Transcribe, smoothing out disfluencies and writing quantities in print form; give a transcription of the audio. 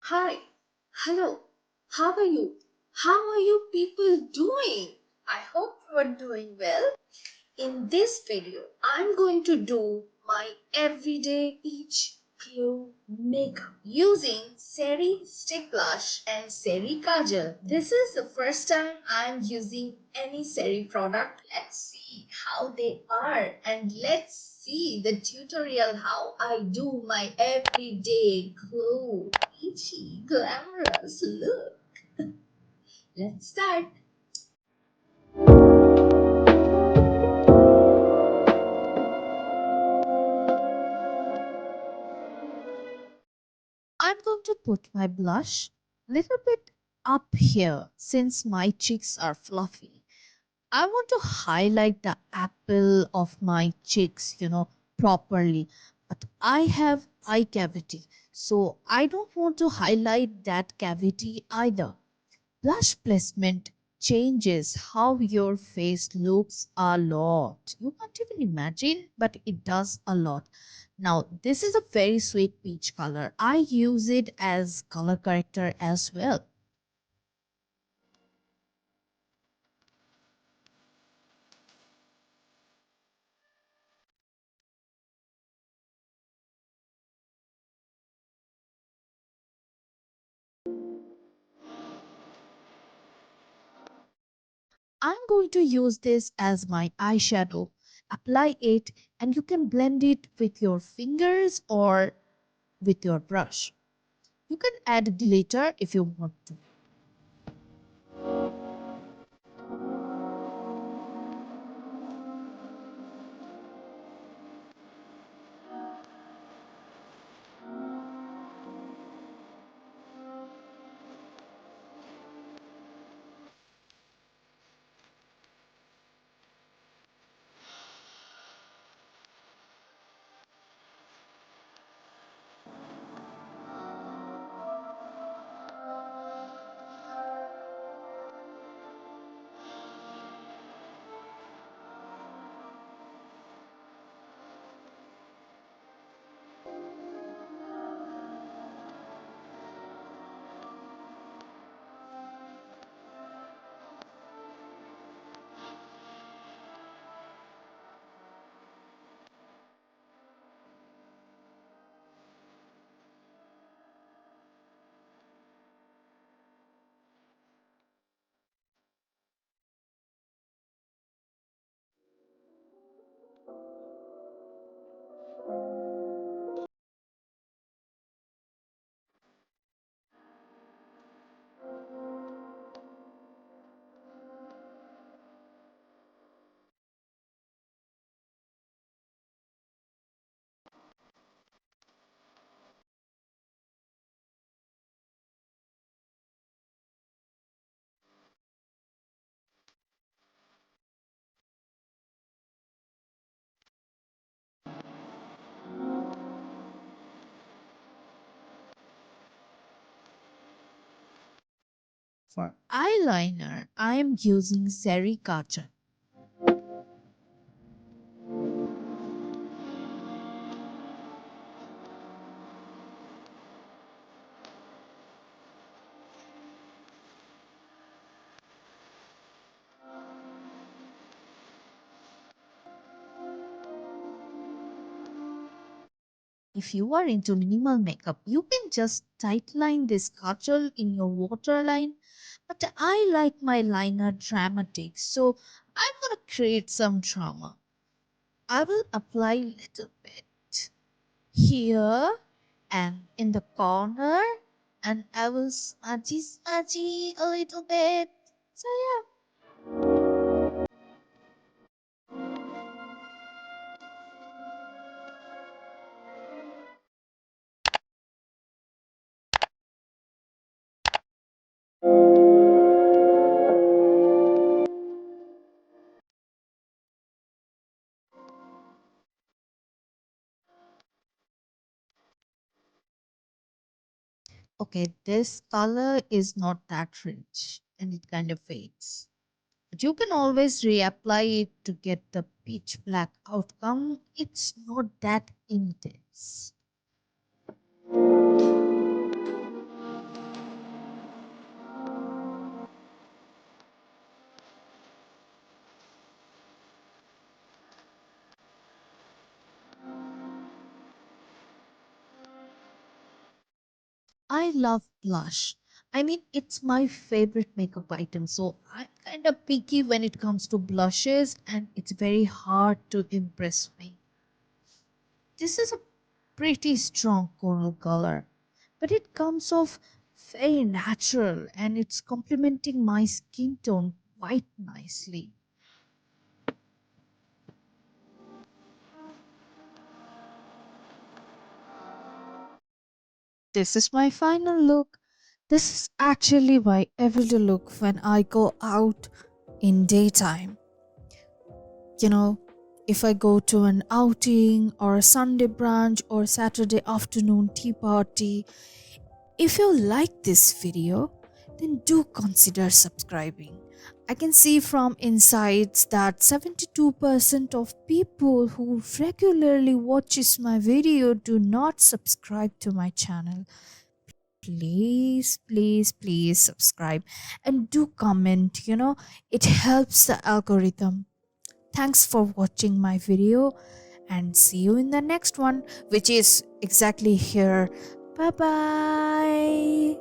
Hi, hello, how are you? How are you people doing? I hope you are doing well. In this video, I'm going to do my everyday peach glow makeup using Séry stick blush and Séry kajal. This is the first time I'm using any Séry product. Let's see how they are and let's see the tutorial how I do my everyday glow peachy glamorous look. Let's start. I'm going to put my blush a little bit up here since my cheeks are fluffy. I want to highlight the apple of my cheeks, properly. But I have eye cavity, so I don't want to highlight that cavity either. Blush placement changes how your face looks a lot. You can't even imagine, but it does a lot. Now, this is a very sweet peach color. I use it as color corrector as well. I'm going to use this as my eyeshadow. Apply it and you can blend it with your fingers or with your brush. You can add glitter if you want to. For eyeliner, I am using Séry Kajal. If you are into minimal makeup, you can just tightline this kajal in your waterline. But I like my liner dramatic, so I'm gonna create some drama. I will apply a little bit here and in the corner, and I will smudgy a little bit. So yeah. Okay, this color is not that rich and it kind of fades. You can always reapply it to get the pitch black outcome. It's not that intense. I love blush. I mean, it's my favorite makeup item. So I'm kind of picky when it comes to blushes, and it's very hard to impress me. This is a pretty strong coral color, but it comes off very natural and it's complementing my skin tone quite nicely. This is my final look. This is actually my everyday look when I go out in daytime. You know, if I go to an outing or a Sunday brunch or Saturday afternoon tea party. If you like this video, then do consider subscribing. I can see from insights that 72% of people who regularly watches my video do not subscribe to my channel. Please, please, please subscribe and do comment, it helps the algorithm. Thanks for watching my video and see you in the next one, which is exactly here. Bye bye.